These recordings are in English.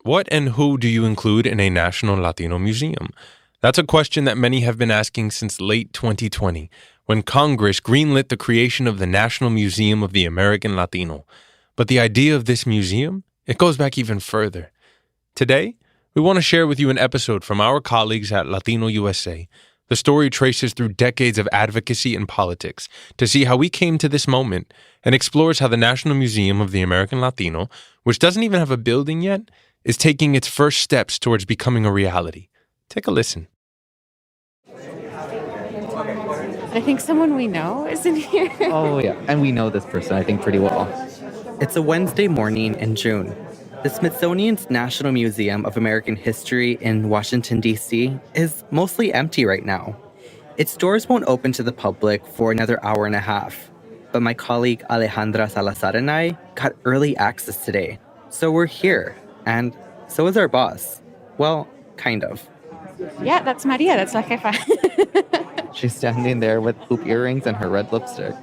What and who do you include in a National Latino Museum? That's a question that many have been asking since late 2020, when Congress greenlit the creation of the National Museum of the American Latino. But the idea of this museum, it goes back even further. Today, we want to share with you an episode from our colleagues at Latino USA. The story traces through decades of advocacy and politics to see how we came to this moment and explores how the National Museum of the American Latino, which doesn't even have a building yet, is taking its first steps towards becoming a reality. Take a listen. I think someone we know is in here. Oh, yeah. And we know this person, I think, pretty well. It's a Wednesday morning in June. The Smithsonian's National Museum of American History in Washington, D.C. is mostly empty right now. Its doors won't open to the public for another hour and a half. But my colleague Alejandra Salazar and I got early access today. So we're here. And so is our boss. Well, kind of. Yeah, that's Maria. That's La Jefa. She's standing there with hoop earrings and her red lipstick.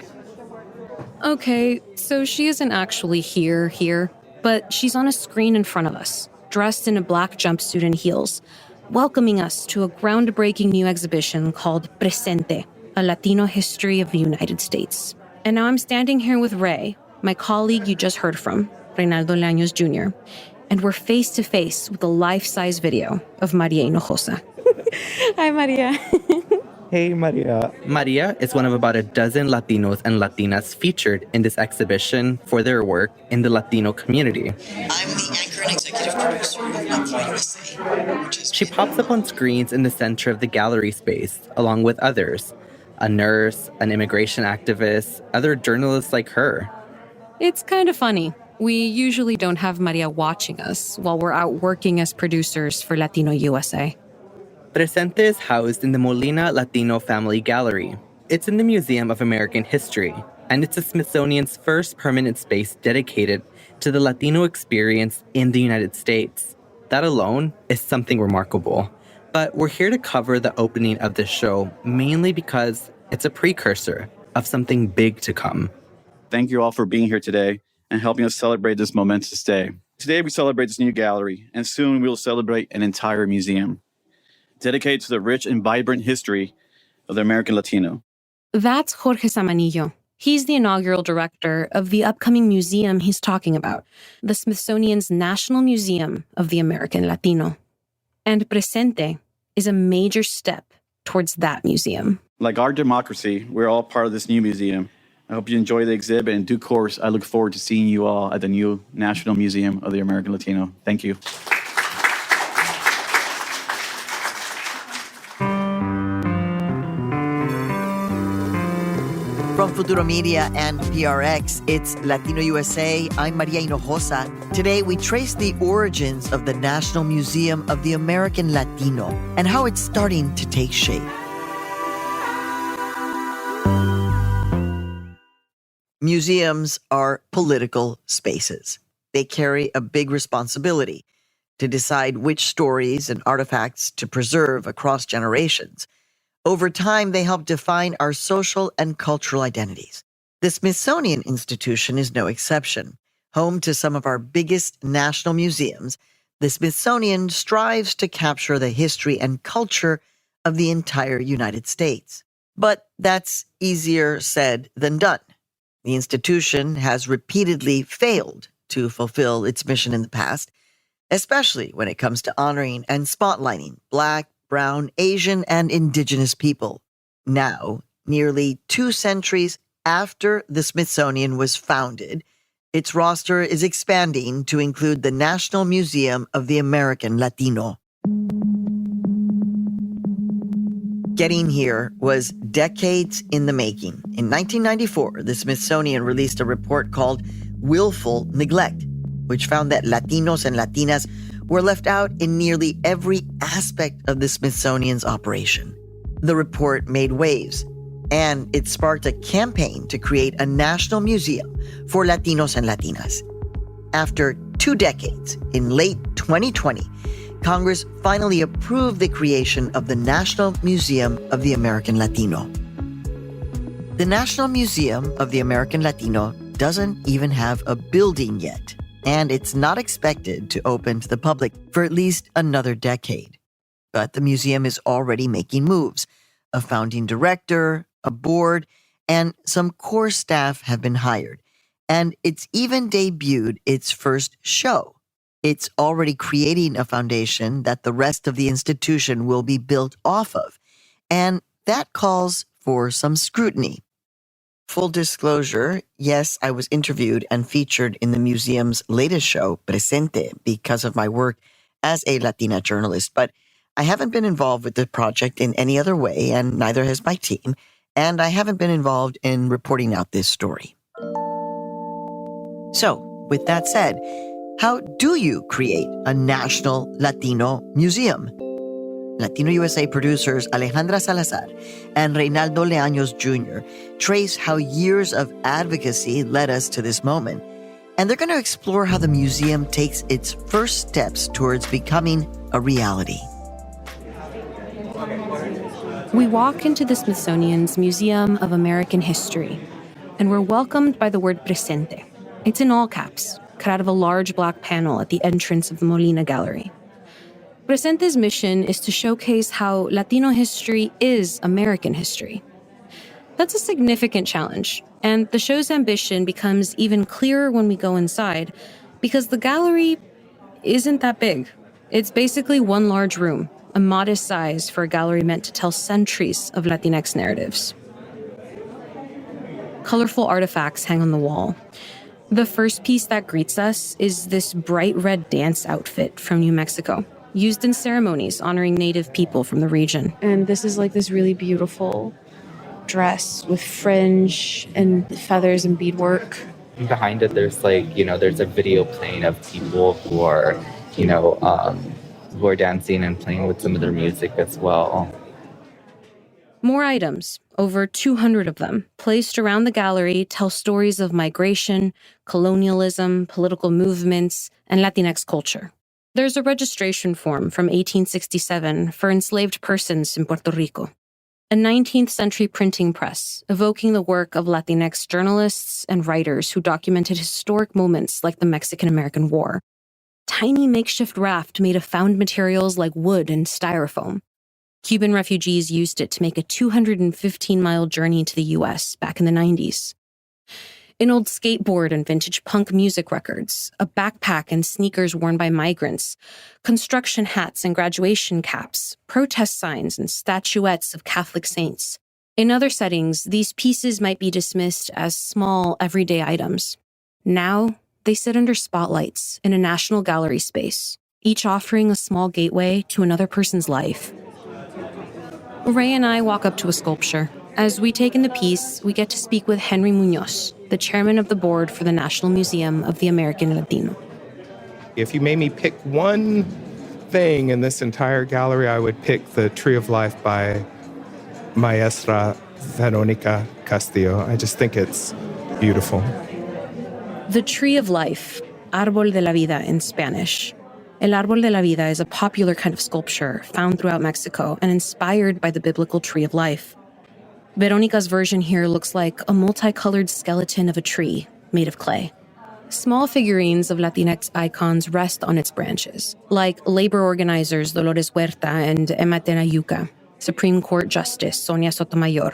Okay, so she isn't actually here, but she's on a screen in front of us, dressed in a black jumpsuit and heels, welcoming us to a groundbreaking new exhibition called Presente, a Latino history of the United States. And now I'm standing here with Ray, my colleague you just heard from, Reynaldo Laños Jr., and we're face-to-face with a life-size video of Maria Hinojosa. Hi, Maria. Hey, Maria. Maria is one of about a dozen Latinos and Latinas featured in this exhibition for their work in the Latino community. I'm the anchor and executive producer of Latino USA. She pops up on screens in the center of the gallery space, along with others. A nurse, an immigration activist, other journalists like her. It's kind of funny. We usually don't have Maria watching us while we're out working as producers for Latino USA. Presente is housed in the Molina Latino Family Gallery. It's in the Museum of American History, and it's the Smithsonian's first permanent space dedicated to the Latino experience in the United States. That alone is something remarkable. But we're here to cover the opening of this show mainly because it's a precursor of something big to come. Thank you all for being here today and helping us celebrate this momentous day. Today we celebrate this new gallery, and soon we will celebrate an entire museum dedicated to the rich and vibrant history of the American Latino. That's Jorge Samanillo. He's the inaugural director of the upcoming museum he's talking about, the Smithsonian's National Museum of the American Latino. And Presente is a major step towards that museum. Like our democracy, we're all part of this new museum. I hope you enjoy the exhibit. In due course, I look forward to seeing you all at the new National Museum of the American Latino. Thank you. From Futuro Media and PRX, it's Latino USA. I'm Maria Hinojosa. Today, we trace the origins of the National Museum of the American Latino and how it's starting to take shape. Museums are political spaces. They carry a big responsibility to decide which stories and artifacts to preserve across generations. Over time, they help define our social and cultural identities. The Smithsonian Institution is no exception. Home to some of our biggest national museums, the Smithsonian strives to capture the history and culture of the entire United States. But that's easier said than done. The institution has repeatedly failed to fulfill its mission in the past, especially when it comes to honoring and spotlighting Black, Brown, Asian, and Indigenous people. Now, nearly 2 centuries after the Smithsonian was founded, its roster is expanding to include the National Museum of the American Latino. Getting here was decades in the making. In 1994, the Smithsonian released a report called Willful Neglect, which found that Latinos and Latinas were left out in nearly every aspect of the Smithsonian's operation. The report made waves, and it sparked a campaign to create a national museum for Latinos and Latinas. After 2 decades, in late 2020, Congress finally approved the creation of the National Museum of the American Latino. The National Museum of the American Latino doesn't even have a building yet, and it's not expected to open to the public for at least another decade. But the museum is already making moves. A founding director, a board, and some core staff have been hired. And it's even debuted its first show. It's already creating a foundation that the rest of the institution will be built off of. And that calls for some scrutiny. Full disclosure, yes, I was interviewed and featured in the museum's latest show, Presente, because of my work as a Latina journalist, but I haven't been involved with the project in any other way, and neither has my team, and I haven't been involved in reporting out this story. So, with that said, how do you create a national Latino museum? Latino USA producers Alejandra Salazar and Reynaldo Leaños Jr. trace how years of advocacy led us to this moment, and they're going to explore how the museum takes its first steps towards becoming a reality. We walk into the Smithsonian's Museum of American History, and we're welcomed by the word presente. It's in all caps, cut out of a large black panel at the entrance of the Molina Gallery. Presente's mission is to showcase how Latino history is American history. That's a significant challenge, and the show's ambition becomes even clearer when we go inside, because the gallery isn't that big. It's basically one large room, a modest size for a gallery meant to tell centuries of Latinx narratives. Colorful artifacts hang on the wall. The first piece that greets us is this bright red dance outfit from New Mexico, used in ceremonies honoring Native people from the region. And this is like this really beautiful dress with fringe and feathers and beadwork. Behind it, there's there's a video playing of people who are, who are dancing and playing with some of their music as well. More items, over 200 of them, placed around the gallery, tell stories of migration, colonialism, political movements, and Latinx culture. There's a registration form from 1867 for enslaved persons in Puerto Rico, a 19th century printing press evoking the work of Latinx journalists and writers who documented historic moments like the Mexican-American War, tiny makeshift raft made of found materials like wood and styrofoam. Cuban refugees used it to make a 215-mile journey to the U.S. back in the 90s. An old skateboard and vintage punk music records, a backpack and sneakers worn by migrants, construction hats and graduation caps, protest signs and statuettes of Catholic saints. In other settings, these pieces might be dismissed as small, everyday items. Now, they sit under spotlights in a national gallery space, each offering a small gateway to another person's life. Ray and I walk up to a sculpture. As we take in the piece, we get to speak with Henry Munoz, the chairman of the board for the National Museum of the American Latino. If you made me pick one thing in this entire gallery, I would pick the Tree of Life by Maestra Veronica Castillo. I just think it's beautiful. The Tree of Life, Árbol de la Vida in Spanish. El Árbol de la Vida is a popular kind of sculpture found throughout Mexico and inspired by the biblical Tree of Life. Veronica's version here looks like a multicolored skeleton of a tree made of clay. Small figurines of Latinx icons rest on its branches, like labor organizers Dolores Huerta and Emma Tenayuca, Supreme Court Justice Sonia Sotomayor,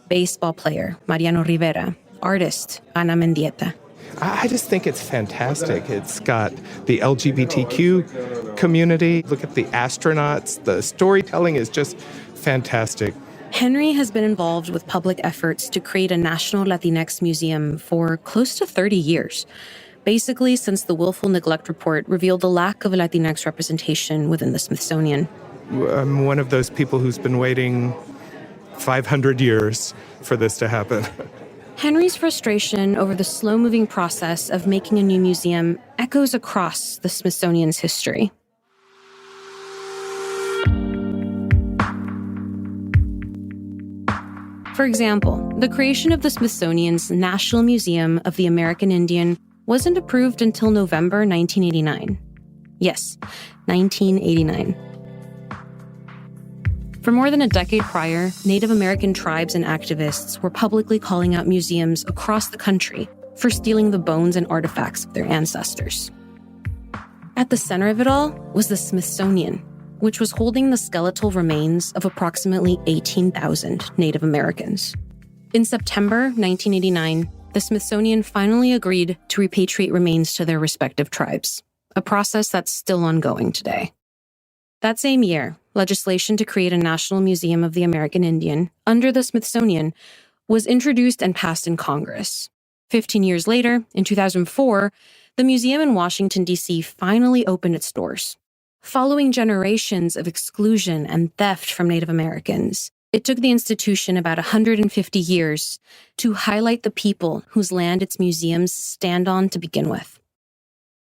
baseball player Mariano Rivera, artist Ana Mendieta. I just think it's fantastic. It's got the LGBTQ community. Look at the astronauts. The storytelling is just fantastic. Henry has been involved with public efforts to create a national Latinx museum for close to 30 years, basically since the Willful Neglect Report revealed the lack of Latinx representation within the Smithsonian. I'm one of those people who's been waiting 500 years for this to happen. Henry's frustration over the slow-moving process of making a new museum echoes across the Smithsonian's history. For example, the creation of the Smithsonian's National Museum of the American Indian wasn't approved until November 1989. Yes, 1989. For more than a decade prior, Native American tribes and activists were publicly calling out museums across the country for stealing the bones and artifacts of their ancestors. At the center of it all was the Smithsonian, which was holding the skeletal remains of approximately 18,000 Native Americans. In September 1989, the Smithsonian finally agreed to repatriate remains to their respective tribes, a process that's still ongoing today. That same year, legislation to create a National Museum of the American Indian under the Smithsonian was introduced and passed in Congress. 15 years later, in 2004, the museum in Washington, D.C. finally opened its doors. Following generations of exclusion and theft from Native Americans, it took the institution about 150 years to highlight the people whose land its museums stand on to begin with.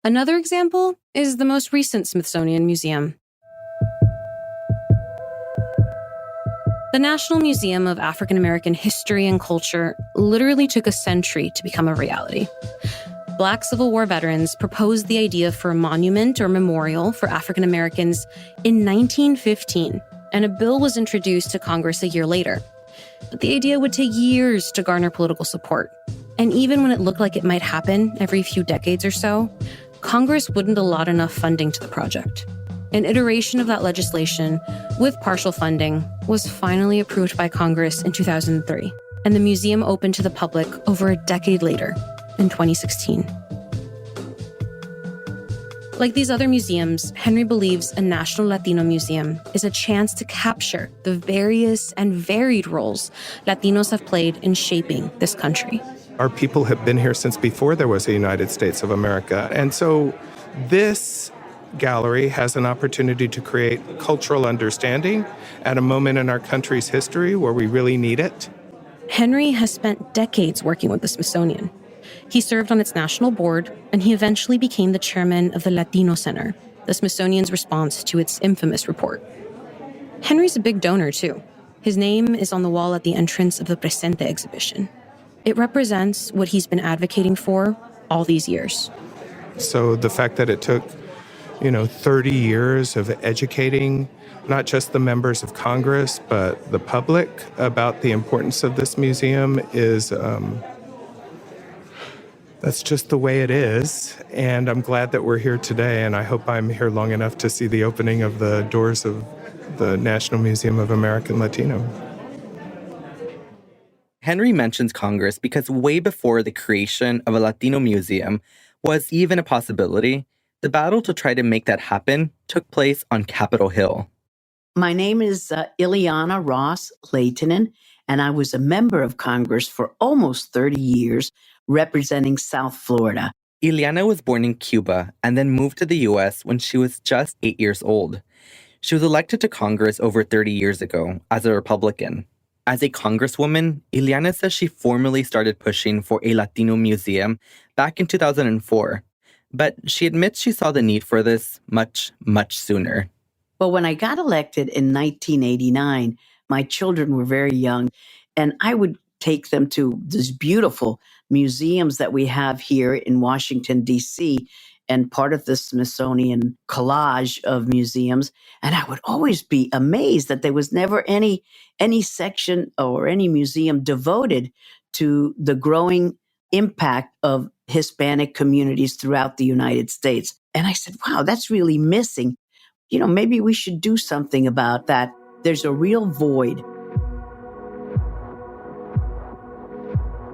Another example is the most recent Smithsonian Museum. The National Museum of African American History and Culture literally took a century to become a reality. Black Civil War veterans proposed the idea for a monument or memorial for African Americans in 1915, and a bill was introduced to Congress a year later. But the idea would take years to garner political support. And even when it looked like it might happen every few decades or so, Congress wouldn't allot enough funding to the project. An iteration of that legislation, with partial funding, was finally approved by Congress in 2003, and the museum opened to the public over a decade later, in 2016. Like these other museums, Henry believes a National Latino Museum is a chance to capture the various and varied roles Latinos have played in shaping this country. Our people have been here since before there was a United States of America. And so this gallery has an opportunity to create cultural understanding at a moment in our country's history where we really need it. Henry has spent decades working with the Smithsonian. He served on its national board, and he eventually became the chairman of the Latino Center, the Smithsonian's response to its infamous report. Henry's a big donor, too. His name is on the wall at the entrance of the Presente exhibition. It represents what he's been advocating for all these years. So the fact that it took 30 years of educating not just the members of Congress, but the public about the importance of this museum is, that's just the way it is. And I'm glad that we're here today, and I hope I'm here long enough to see the opening of the doors of the National Museum of American Latino. Henry mentions Congress because way before the creation of a Latino museum was even a possibility, the battle to try to make that happen took place on Capitol Hill. My name is Ileana Ross Lehtinen, and I was a member of Congress for almost 30 years, representing South Florida. Ileana was born in Cuba and then moved to the U.S. when she was just 8 years old. She was elected to Congress over 30 years ago as a Republican. As a congresswoman, Ileana says she formally started pushing for a Latino museum back in 2004. But she admits she saw the need for this much, much sooner. Well, when I got elected in 1989, my children were very young, and I would take them to these beautiful museums that we have here in Washington, D.C., and part of the Smithsonian collage of museums. And I would always be amazed that there was never any section or any museum devoted to the growing impact of Hispanic communities throughout the United States. And I said, wow, that's really missing. Maybe we should do something about that. There's a real void.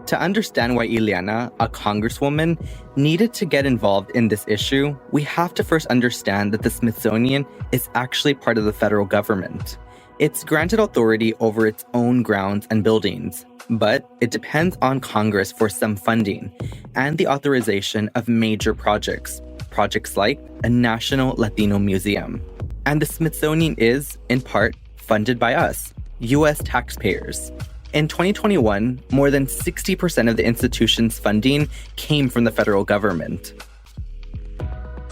To understand why Ileana, a congresswoman, needed to get involved in this issue, we have to first understand that the Smithsonian is actually part of the federal government. It's granted authority over its own grounds and buildings, but it depends on Congress for some funding and the authorization of major projects like a National Latino Museum. And the Smithsonian is, in part, funded by us, U.S. taxpayers. In 2021, more than 60% of the institution's funding came from the federal government.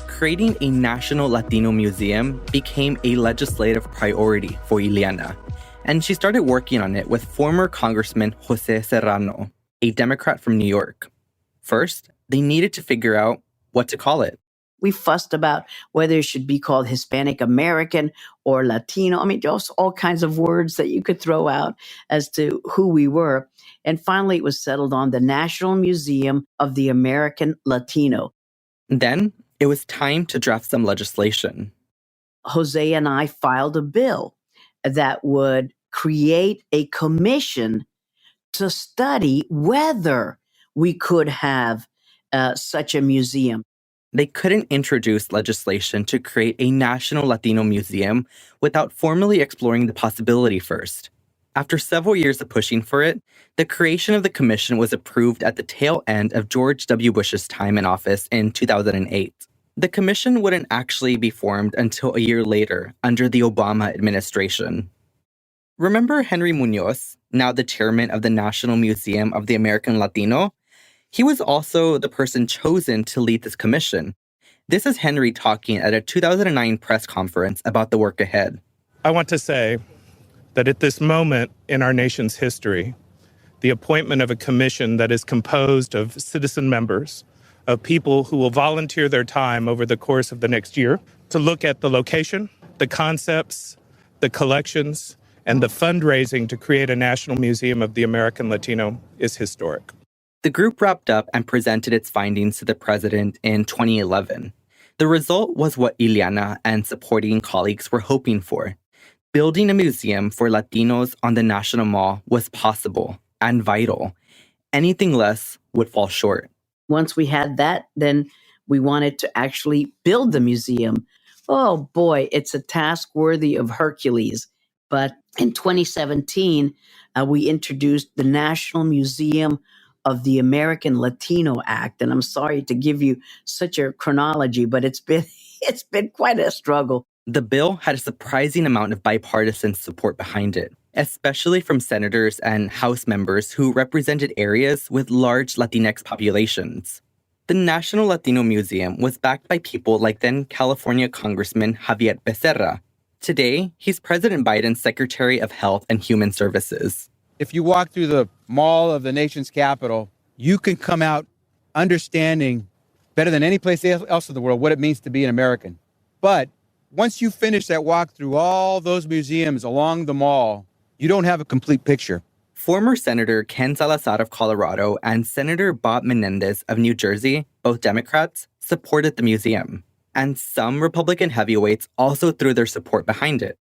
Creating a National Latino Museum became a legislative priority for Ileana, and she started working on it with former Congressman Jose Serrano, a Democrat from New York. First, they needed to figure out what to call it. We fussed about whether it should be called Hispanic American or Latino. I mean, just all kinds of words that you could throw out as to who we were. And finally, it was settled on the National Museum of the American Latino. Then it was time to draft some legislation. Jose and I filed a bill that would create a commission to study whether we could have such a museum. They couldn't introduce legislation to create a national Latino museum without formally exploring the possibility first. After several years of pushing for it, the creation of the commission was approved at the tail end of George W. Bush's time in office in 2008. The commission wouldn't actually be formed until a year later under the Obama administration. Remember Henry Munoz, now the chairman of the National Museum of the American Latino? He was also the person chosen to lead this commission. This is Henry talking at a 2009 press conference about the work ahead. I want to say that at this moment in our nation's history, the appointment of a commission that is composed of citizen members, of people who will volunteer their time over the course of the next year to look at the location, the concepts, the collections, and the fundraising to create a National Museum of the American Latino is historic. The group wrapped up and presented its findings to the president in 2011. The result was what Ileana and supporting colleagues were hoping for. Building a museum for Latinos on the National Mall was possible and vital. Anything less would fall short. Once we had that, then we wanted to actually build the museum. Oh boy, it's a task worthy of Hercules. But in 2017, we introduced the National Museum of the American Latino Act. And I'm sorry to give you such a chronology, but it's been quite a struggle. The bill had a surprising amount of bipartisan support behind it, especially from senators and House members who represented areas with large Latinx populations. The National Latino Museum was backed by people like then California Congressman Javier Becerra. Today, he's President Biden's Secretary of Health and Human Services. If you walk through the mall of the nation's capital, you can come out understanding better than any place else in the world what it means to be an American. But once you finish that walk through all those museums along the mall, you don't have a complete picture. Former Senator Ken Salazar of Colorado and Senator Bob Menendez of New Jersey, both Democrats, supported the museum. And some Republican heavyweights also threw their support behind it.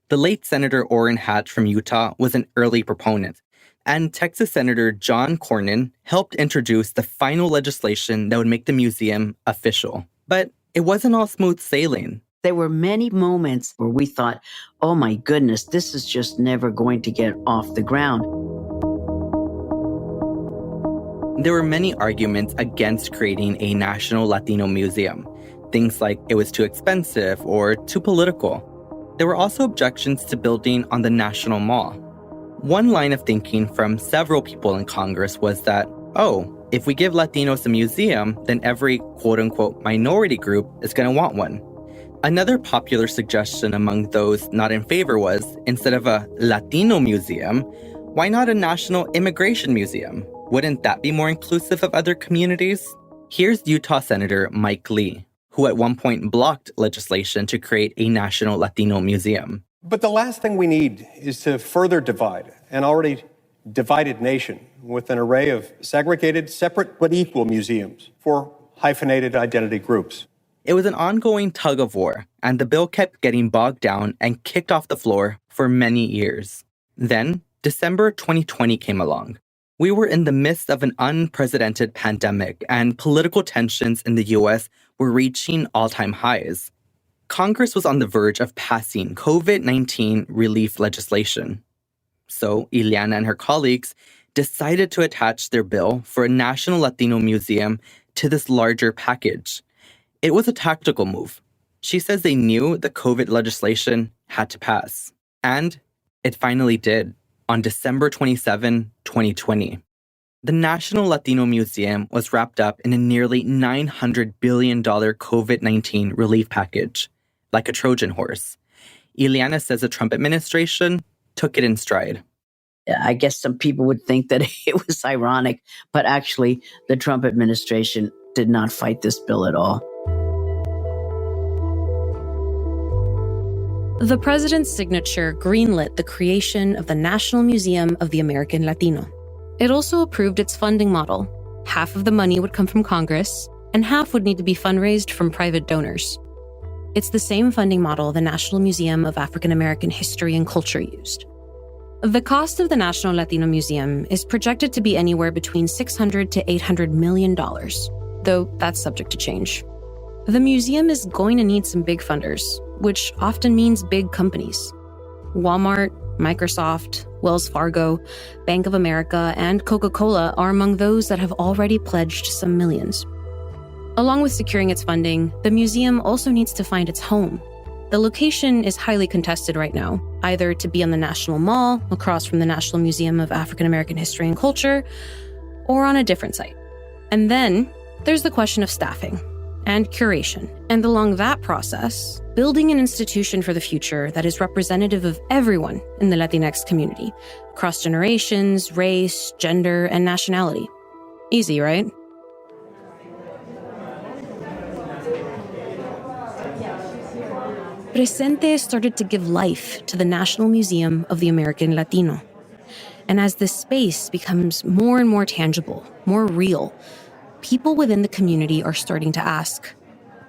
The late Senator Orrin Hatch from Utah was an early proponent, and Texas Senator John Cornyn helped introduce the final legislation that would make the museum official. But it wasn't all smooth sailing. There were many moments where we thought, oh my goodness, this is just never going to get off the ground. There were many arguments against creating a national Latino museum. Things like it was too expensive or too political. There were also objections to building on the National Mall. One line of thinking from several people in Congress was that, if we give Latinos a museum, then every quote-unquote minority group is going to want one. Another popular suggestion among those not in favor was, instead of a Latino museum, why not a national immigration museum? Wouldn't that be more inclusive of other communities? Here's Utah Senator Mike Lee, who at one point blocked legislation to create a national Latino museum. But the last thing we need is to further divide an already divided nation with an array of segregated, separate but equal museums for hyphenated identity groups. It was an ongoing tug of war, and the bill kept getting bogged down and kicked off the floor for many years. Then, December 2020 came along. We were in the midst of an unprecedented pandemic, and political tensions in the U.S. were reaching all-time highs. Congress was on the verge of passing COVID-19 relief legislation. So Ileana and her colleagues decided to attach their bill for a national Latino museum to this larger package. It was a tactical move. She says they knew the COVID legislation had to pass. And it finally did on December 27, 2020. The National Latino Museum was wrapped up in a nearly $900 billion COVID-19 relief package, like a Trojan horse. Ileana says the Trump administration took it in stride. I guess some people would think that it was ironic, but actually the Trump administration did not fight this bill at all. The president's signature greenlit the creation of the National Museum of the American Latino. It also approved its funding model. Half of the money would come from Congress, and half would need to be fundraised from private donors. It's the same funding model the National Museum of African American History and Culture used. The cost of the National Latino Museum is projected to be anywhere between $600 to $800 million, though that's subject to change. The museum is going to need some big funders, which often means big companies. Walmart, Microsoft, Wells Fargo, Bank of America, and Coca-Cola are among those that have already pledged some millions. Along with securing its funding, the museum also needs to find its home. The location is highly contested right now, either to be on the National Mall, across from the National Museum of African American History and Culture, or on a different site. And then there's the question of staffing and curation. And along that process, building an institution for the future that is representative of everyone in the Latinx community, across generations, race, gender, and nationality. Easy, right? Presente started to give life to the National Museum of the American Latino. And as this space becomes more and more tangible, more real, people within the community are starting to ask,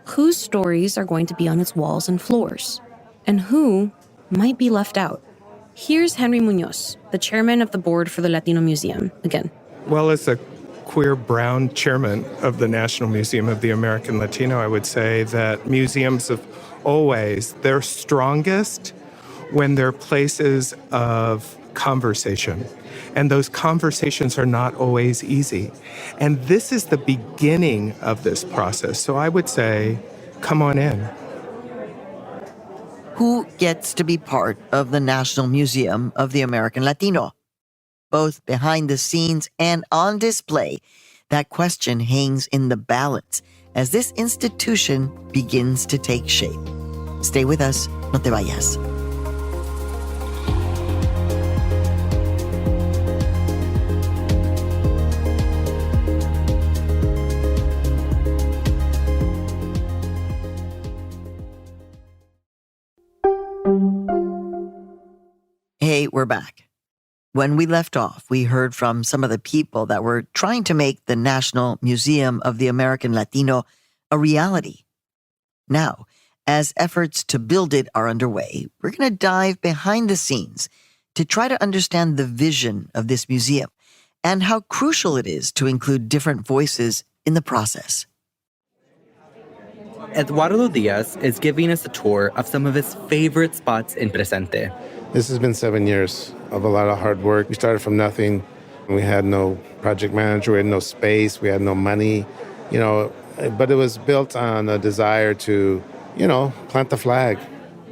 whose stories are going to be on its walls and floors? And who might be left out? Here's Henry Munoz, the chairman of the board for the Latino Museum, again. Well, as a queer brown chairman of the National Museum of the American Latino, I would say that museums have always, they're strongest when they're places of conversation. And those conversations are not always easy. And this is the beginning of this process. So I would say, come on in. Who gets to be part of the National Museum of the American Latino? Both behind the scenes and on display, that question hangs in the balance as this institution begins to take shape. Stay with us, no te vayas. Hey, we're back. When we left off, we heard from some of the people that were trying to make the National Museum of the American Latino a reality. Now, as efforts to build it are underway, we're going to dive behind the scenes to try to understand the vision of this museum and how crucial it is to include different voices in the process. Eduardo Diaz is giving us a tour of some of his favorite spots in Presente. This has been 7 years of a lot of hard work. We started from nothing. We had no project manager, we had no space, we had no money, but it was built on a desire to, plant the flag.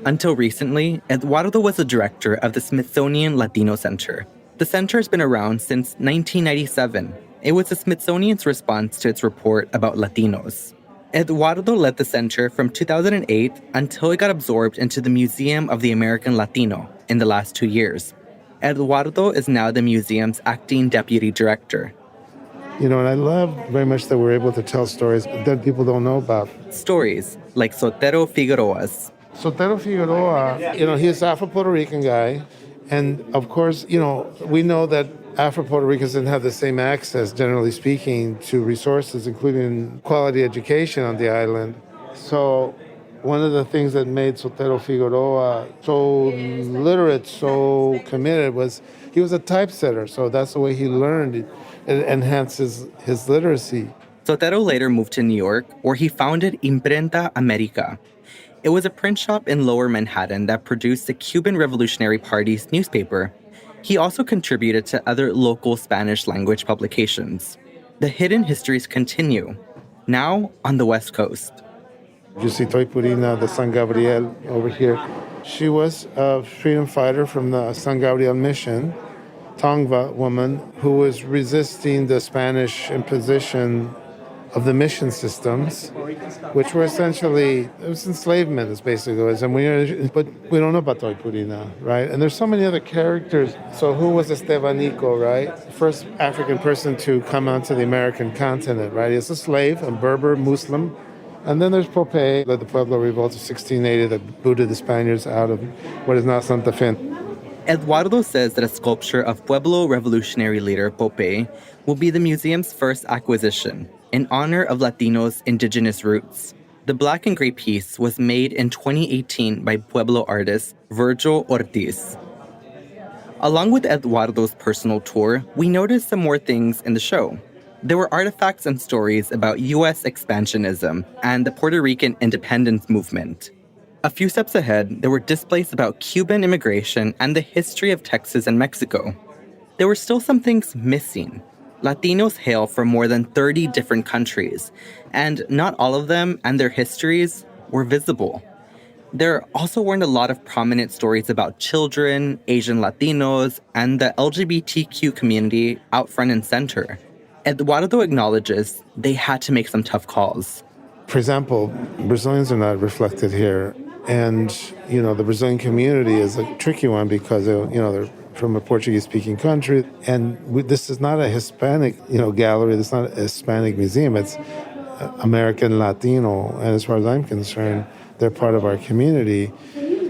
Until recently, Eduardo was the director of the Smithsonian Latino Center. The center has been around since 1997. It was the Smithsonian's response to its report about Latinos. Eduardo led the center from 2008 until it got absorbed into the Museum of the American Latino in the last 2 years. Eduardo is now the museum's acting deputy director. And I love very much that we're able to tell stories that people don't know about. Stories like Sotero Figueroa's. Sotero Figueroa, he's an Afro-Puerto Rican guy. And of course, we know that Afro-Puerto Ricans didn't have the same access, generally speaking, to resources, including quality education on the island. So one of the things that made Sotero Figueroa so literate, so committed, was he was a typesetter. So that's the way he learned. It enhanced his literacy. Sotero later moved to New York, where he founded Imprenta America. It was a print shop in Lower Manhattan that produced the Cuban Revolutionary Party's newspaper. He also contributed to other local Spanish-language publications. The hidden histories continue, now on the West Coast. You see Toy Purina, the San Gabriel over here. She was a freedom fighter from the San Gabriel mission, Tongva woman, who was resisting the Spanish imposition of the mission systems, which were essentially, it was enslavement, is basically what it was. But we don't know about Toy Purina, right? And there's so many other characters. So who was Estebanico, right? The first African person to come onto the American continent, right? He was a slave, a Berber Muslim, And then there's Pope, led the Pueblo Revolt of 1680 that booted the Spaniards out of what is now Santa Fe. Eduardo says that a sculpture of Pueblo revolutionary leader Pope will be the museum's first acquisition in honor of Latinos' indigenous roots. The black and gray piece was made in 2018 by Pueblo artist Virgil Ortiz. Along with Eduardo's personal tour, we noticed some more things in the show. There were artifacts and stories about U.S. expansionism and the Puerto Rican independence movement. A few steps ahead, there were displays about Cuban immigration and the history of Texas and Mexico. There were still some things missing. Latinos hail from more than 30 different countries, and not all of them and their histories were visible. There also weren't a lot of prominent stories about children, Asian Latinos, and the LGBTQ community out front and center. Eduardo acknowledges they had to make some tough calls. For example, Brazilians are not reflected here. And, the Brazilian community is a tricky one because, they're from a Portuguese-speaking country. And this is not a Hispanic, gallery. This is not a Hispanic museum. It's American Latino. And as far as I'm concerned, they're part of our community.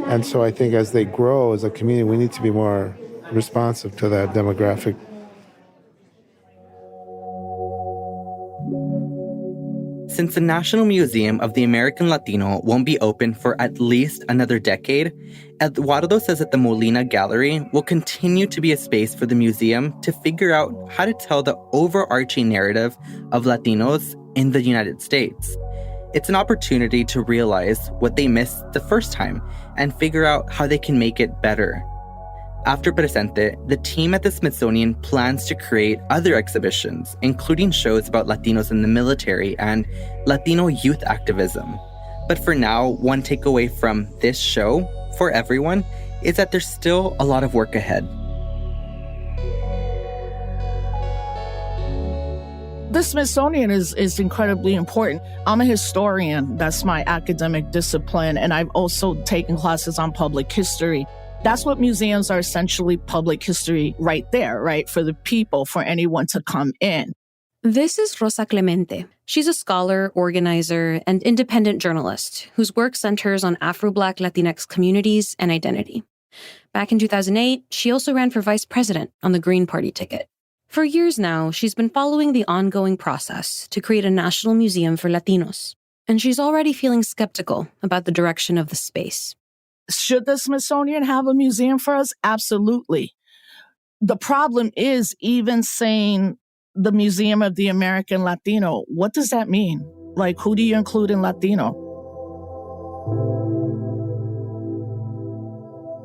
And so I think as they grow as a community, we need to be more responsive to that demographic. Since the National Museum of the American Latino won't be open for at least another decade, Eduardo says that the Molina Gallery will continue to be a space for the museum to figure out how to tell the overarching narrative of Latinos in the United States. It's an opportunity to realize what they missed the first time and figure out how they can make it better. After Presente, the team at the Smithsonian plans to create other exhibitions, including shows about Latinos in the military and Latino youth activism. But for now, one takeaway from this show, for everyone, is that there's still a lot of work ahead. The Smithsonian is incredibly important. I'm a historian. That's my academic discipline. And I've also taken classes on public history. That's what museums are, essentially public history right there, right? For the people, for anyone to come in. This is Rosa Clemente. She's a scholar, organizer, and independent journalist whose work centers on Afro-Black Latinx communities and identity. Back in 2008, she also ran for vice president on the Green Party ticket. For years now, she's been following the ongoing process to create a national museum for Latinos. And she's already feeling skeptical about the direction of the space. Should the Smithsonian have a museum for us? Absolutely. The problem is even saying the Museum of the American Latino. What does that mean? Like, who do you include in Latino?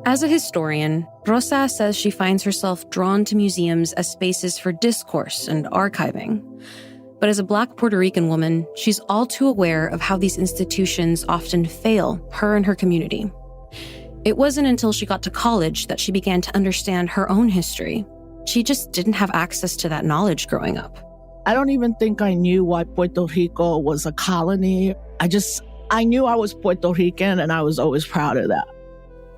As a historian, Rosa says she finds herself drawn to museums as spaces for discourse and archiving. But as a Black Puerto Rican woman, she's all too aware of how these institutions often fail her and her community. It wasn't until she got to college that she began to understand her own history. She just didn't have access to that knowledge growing up. I don't even think I knew why Puerto Rico was a colony. I knew I was Puerto Rican, and I was always proud of that.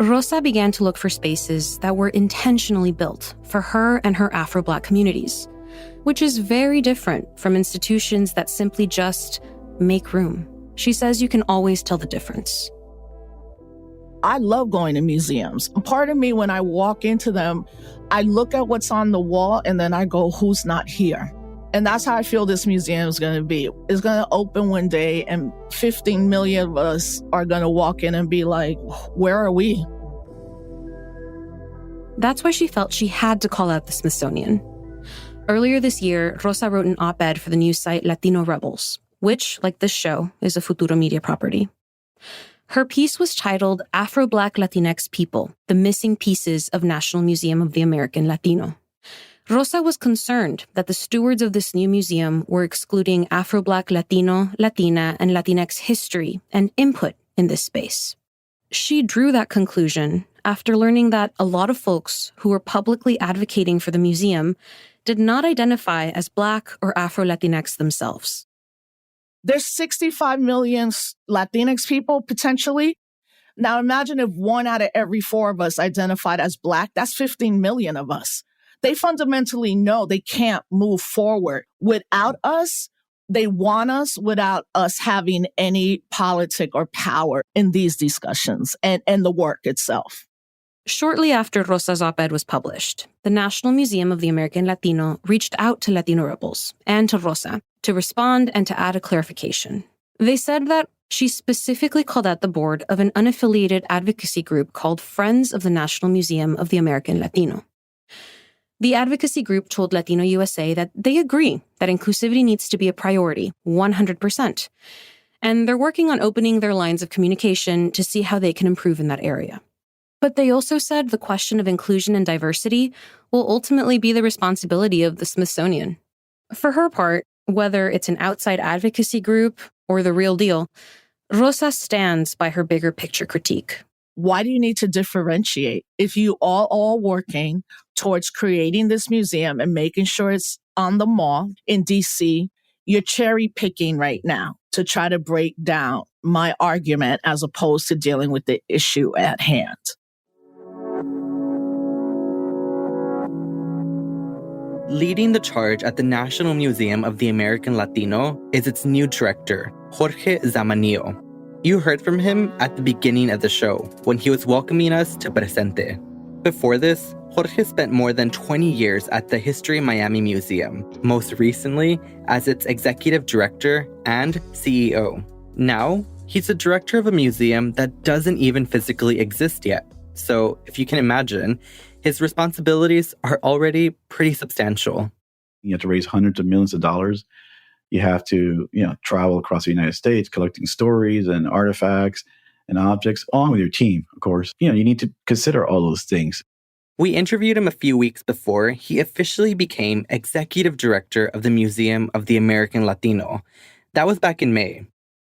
Rosa began to look for spaces that were intentionally built for her and her Afro-Black communities, which is very different from institutions that simply just make room. She says you can always tell the difference. I love going to museums. Part of me, when I walk into them, I look at what's on the wall and then I go, who's not here? And that's how I feel this museum is going to be. It's going to open one day and 15 million of us are going to walk in and be like, where are we? That's why she felt she had to call out the Smithsonian. Earlier this year, Rosa wrote an op-ed for the news site Latino Rebels, which, like this show, is a Futuro Media property. Her piece was titled Afro-Black Latinx People, the Missing Pieces of National Museum of the American Latino. Rosa was concerned that the stewards of this new museum were excluding Afro-Black Latino, Latina, and Latinx history and input in this space. She drew that conclusion after learning that a lot of folks who were publicly advocating for the museum did not identify as Black or Afro-Latinx themselves. There's 65 million Latinx people, potentially. Now imagine if 1 out of every 4 of us identified as Black. That's 15 million of us. They fundamentally know they can't move forward without us They want us without us having any politic or power in these discussions and the work itself. Shortly after Rosa's op-ed was published, the National Museum of the American Latino reached out to Latino rebels and to Rosa to respond and to add a clarification. They said that she specifically called out the board of an unaffiliated advocacy group called Friends of the National Museum of the American Latino. The advocacy group told Latino USA that they agree that inclusivity needs to be a priority, 100%. And they're working on opening their lines of communication to see how they can improve in that area. But they also said the question of inclusion and diversity will ultimately be the responsibility of the Smithsonian. For her part, whether it's an outside advocacy group or the real deal, Rosa stands by her bigger picture critique. Why do you need to differentiate? If you are all working towards creating this museum and making sure it's on the mall in DC, you're cherry picking right now to try to break down my argument as opposed to dealing with the issue at hand. Leading the charge at the National Museum of the American Latino is its new director, Jorge Zamanillo. You heard from him at the beginning of the show when he was welcoming us to Presente. Before this, Jorge spent more than 20 years at the History Miami Museum, most recently as its executive director and CEO. Now, he's the director of a museum that doesn't even physically exist yet. So, if you can imagine, his responsibilities are already pretty substantial. You have to raise hundreds of millions of dollars. You have to, travel across the United States, collecting stories and artifacts and objects, along with your team, of course. You need to consider all those things. We interviewed him a few weeks before he officially became executive director of the Museum of the American Latino. That was back in May.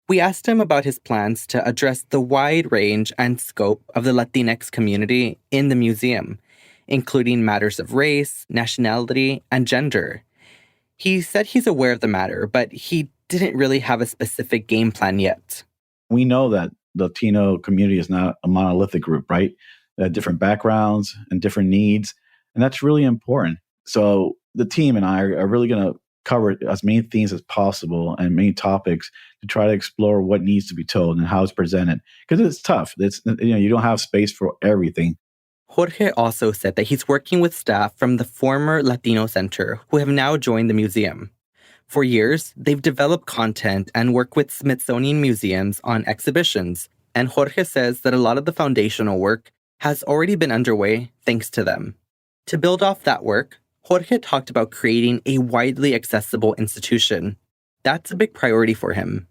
We asked him about his plans to address the wide range and scope of the Latinx community in the museum, including matters of race, nationality, and gender. He said he's aware of the matter, but he didn't really have a specific game plan yet. We know that the Latino community is not a monolithic group, right? They have different backgrounds and different needs, and that's really important. So the team and I are really going to cover as many things as possible and many topics to try to explore what needs to be told and how it's presented. Because it's tough. You don't have space for everything. Jorge also said that he's working with staff from the former Latino Center who have now joined the museum. For years, they've developed content and worked with Smithsonian museums on exhibitions. And Jorge says that a lot of the foundational work has already been underway thanks to them. To build off that work, Jorge talked about creating a widely accessible institution. That's a big priority for him.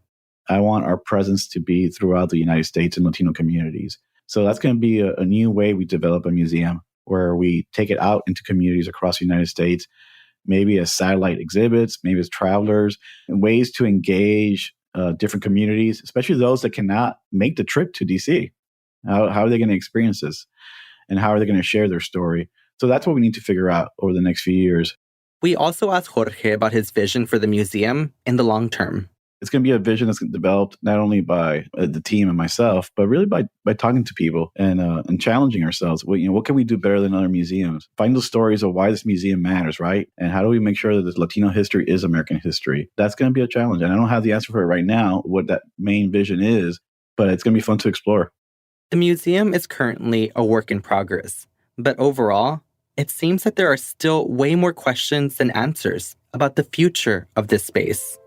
I want our presence to be throughout the United States and Latino communities. So that's going to be a new way we develop a museum, where we take it out into communities across the United States, maybe as satellite exhibits, maybe as travelers, and ways to engage different communities, especially those that cannot make the trip to DC. How are they going to experience this? And how are they going to share their story? So that's what we need to figure out over the next few years. We also asked Jorge about his vision for the museum in the long term. It's going to be a vision that's developed not only by the team and myself, but really by talking to people and challenging ourselves. What can we do better than other museums? Find those stories of why this museum matters, right? And how do we make sure that this Latino history is American history? That's going to be a challenge. And I don't have the answer for it right now, what that main vision is, but it's going to be fun to explore. The museum is currently a work in progress. But overall, it seems that there are still way more questions than answers about the future of this space.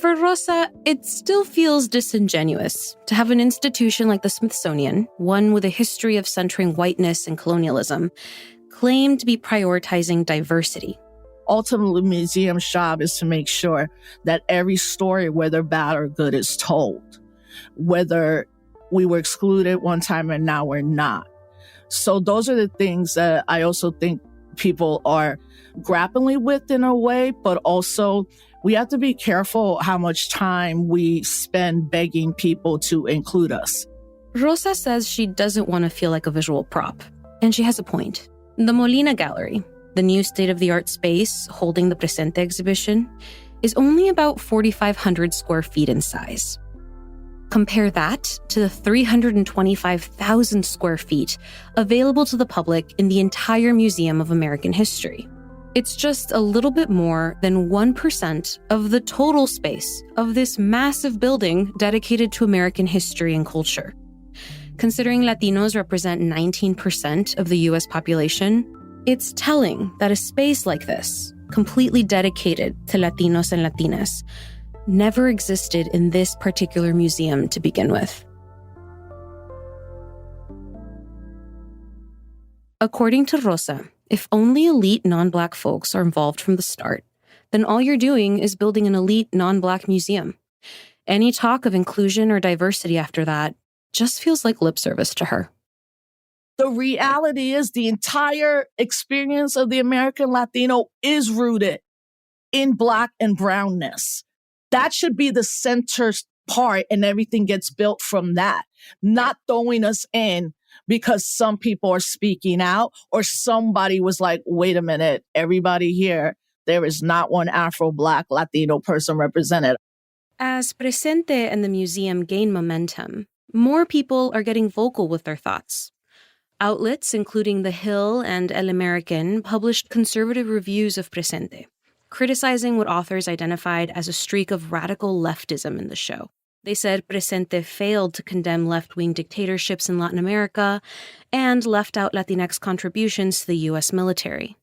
For Rosa, it still feels disingenuous to have an institution like the Smithsonian, one with a history of centering whiteness and colonialism, claim to be prioritizing diversity. Ultimately, the museum's job is to make sure that every story, whether bad or good, is told. Whether we were excluded one time and now we're not. So those are the things that I also think people are grappling with in a way, but also we have to be careful how much time we spend begging people to include us. Rosa says she doesn't want to feel like a visual prop, and she has a point. The Molina Gallery, the new state-of-the-art space holding the Presente exhibition, is only about 4,500 square feet in size. Compare that to the 325,000 square feet available to the public in the entire Museum of American History. It's just a little bit more than 1% of the total space of this massive building dedicated to American history and culture. Considering Latinos represent 19% of the US population, it's telling that a space like this, completely dedicated to Latinos and Latinas, never existed in this particular museum to begin with. According to Rosa, if only elite non-Black folks are involved from the start, then all you're doing is building an elite non-Black museum. Any talk of inclusion or diversity after that just feels like lip service to her. The reality is the entire experience of the American Latino is rooted in Black and brownness. That should be the center part, and everything gets built from that, not throwing us in because some people are speaking out or somebody was like, wait a minute, everybody here, there is not one Afro-Black Latino person represented. As Presente and the museum gain momentum, more people are getting vocal with their thoughts. Outlets, including The Hill and El American, published conservative reviews of Presente, criticizing what authors identified as a streak of radical leftism in the show. They said Presente failed to condemn left-wing dictatorships in Latin America and left out Latinx contributions to the U.S. military.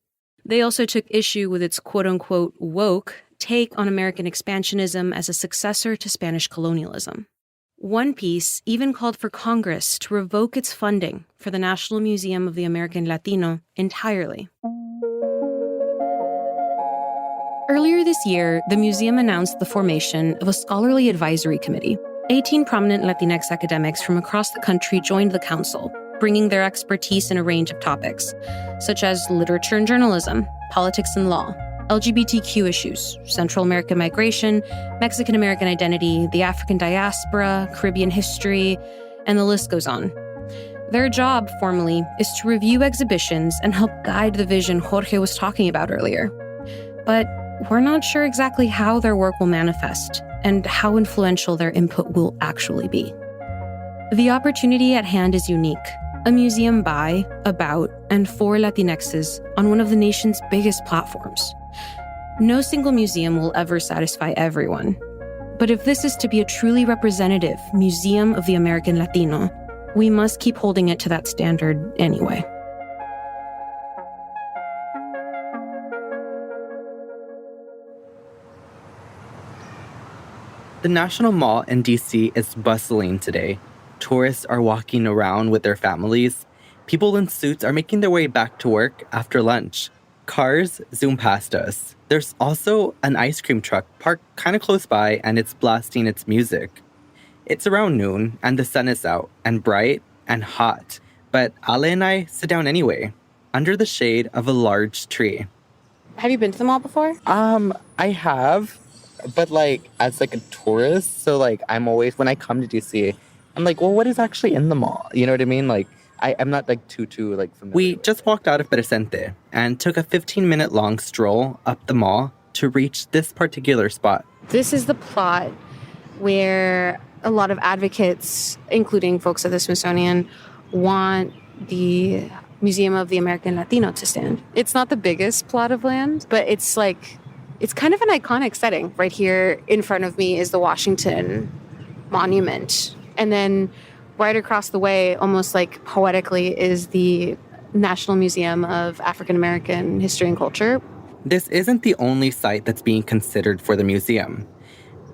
They also took issue with its quote-unquote woke take on American expansionism as a successor to Spanish colonialism. One piece even called for Congress to revoke its funding for the National Museum of the American Latino entirely. Earlier this year, the museum announced the formation of a scholarly advisory committee. 18 prominent Latinx academics from across the country joined the council, bringing their expertise in a range of topics, such as literature and journalism, politics and law, LGBTQ issues, Central American migration, Mexican-American identity, the African diaspora, Caribbean history, and the list goes on. Their job, formally, is to review exhibitions and help guide the vision Jorge was talking about earlier. But we're not sure exactly how their work will manifest and how influential their input will actually be. The opportunity at hand is unique. A museum by, about, and for Latinxes on one of the nation's biggest platforms. No single museum will ever satisfy everyone. But if this is to be a truly representative museum of the American Latino, we must keep holding it to that standard anyway. The National Mall in DC is bustling today. Tourists are walking around with their families. People in suits are making their way back to work after lunch. Cars zoom past us. There's also an ice cream truck parked kind of close by, and it's blasting its music. It's around noon, and the sun is out, and bright, and hot. But Ale and I sit down anyway, under the shade of a large tree. Have you been to the mall before? I have, but as a tourist, so I'm always, when I come to DC, I'm like, well, what is actually in the mall? You know what I mean? I'm not too familiar. We just walked out of Presente and took a 15-minute long stroll up the mall to reach this particular spot. This is the plot where a lot of advocates, including folks at the Smithsonian, want the Museum of the American Latino to stand. It's not the biggest plot of land, but it's kind of an iconic setting. Right here in front of me is the Washington Monument. And then right across the way, almost poetically, is the National Museum of African American History and Culture. This isn't the only site that's being considered for the museum.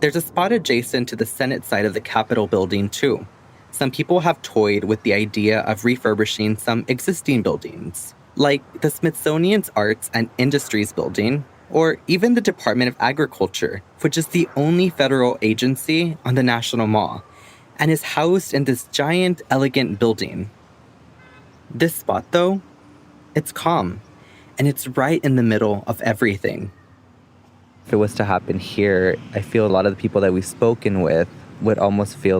There's a spot adjacent to the Senate side of the Capitol building, too. Some people have toyed with the idea of refurbishing some existing buildings, like the Smithsonian's Arts and Industries building, or even the Department of Agriculture, which is the only federal agency on the National Mall, and is housed in this giant, elegant building. This spot, though, it's calm, and it's right in the middle of everything. If it was to happen here, I feel a lot of the people that we've spoken with would almost feel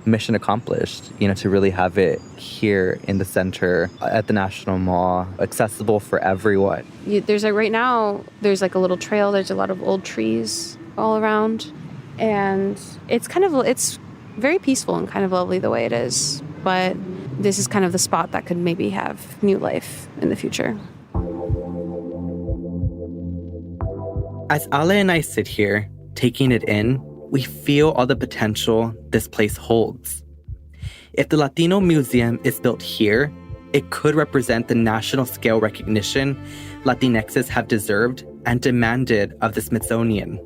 mission accomplished, to really have it here in the center at the National Mall, accessible for everyone. There's right now, there's a little trail. There's a lot of old trees all around. And it's very peaceful and kind of lovely the way it is. But this is kind of the spot that could maybe have new life in the future. As Ale and I sit here, taking it in, we feel all the potential this place holds. If the Latino Museum is built here, it could represent the national scale recognition Latinxes have deserved and demanded of the Smithsonian.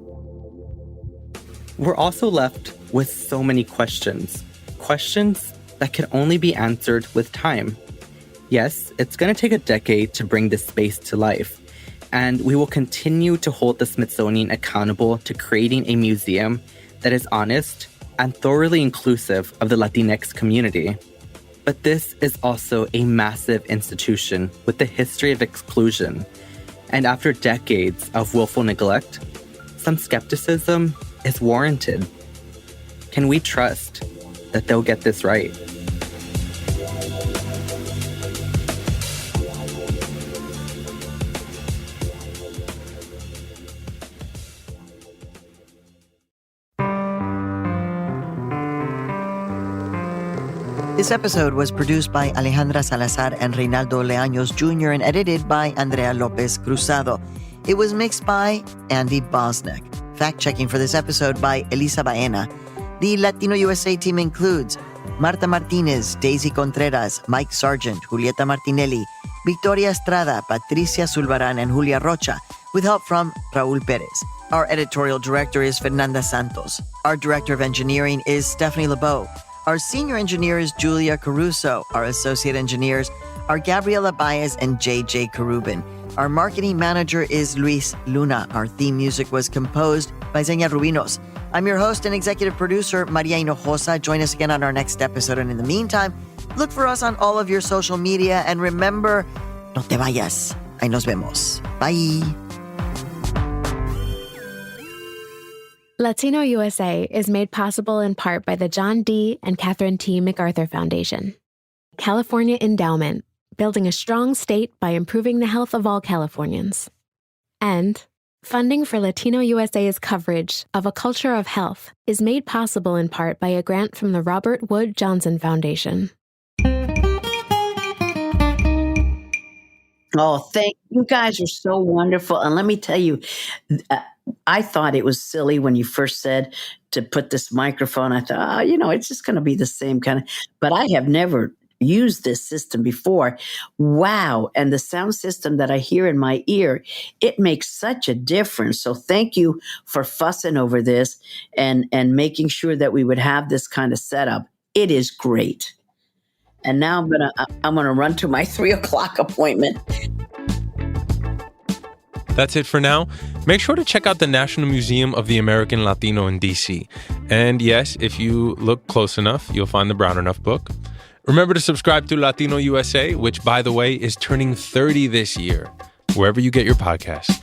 We're also left with so many questions that can only be answered with time. Yes, it's going to take a decade to bring this space to life, and we will continue to hold the Smithsonian accountable to creating a museum that is honest and thoroughly inclusive of the Latinx community. But this is also a massive institution with a history of exclusion, and after decades of willful neglect, some skepticism is warranted. Can we trust that they'll get this right? This episode was produced by Alejandra Salazar and Reynaldo Leaños Jr. and edited by Andrea Lopez Cruzado. It was mixed by Andy Bosnick. Fact-checking for this episode by Elisa Baena. The Latino USA team includes Marta Martinez, Daisy Contreras, Mike Sargent, Julieta Martinelli, Victoria Estrada, Patricia Zulbarán, and Julia Rocha, with help from Raul Perez. Our editorial director is Fernanda Santos. Our director of engineering is Stephanie LeBeau. Our senior engineer is Julia Caruso. Our associate engineers are Gabriela Baez and JJ Karubin. Our marketing manager is Luis Luna. Our theme music was composed by Zenia Rubinos. I'm your host and executive producer, Maria Hinojosa. Join us again on our next episode. And in the meantime, look for us on all of your social media. And remember, no te vayas. Ahí nos vemos. Bye. Latino USA is made possible in part by the John D. and Catherine T. MacArthur Foundation, California Endowment, building a strong state by improving the health of all Californians, and funding for Latino USA's coverage of a culture of health is made possible in part by a grant from the Robert Wood Johnson Foundation. Oh, thank you guys are so wonderful. And let me tell you, I thought it was silly when you first said to put this microphone. I thought, it's just going to be the same kind of, but I have never used this system before. Wow. And the sound system that I hear in my ear, it makes such a difference. So thank you for fussing over this and making sure that we would have this kind of setup. It is great. And now I'm gonna run to my 3:00 appointment. That's it for now. Make sure to check out the National Museum of the American Latino in DC. And yes, if you look close enough, you'll find the Brown Enough book. Remember to subscribe to Latino USA, which, by the way, is turning 30 this year, wherever you get your podcast.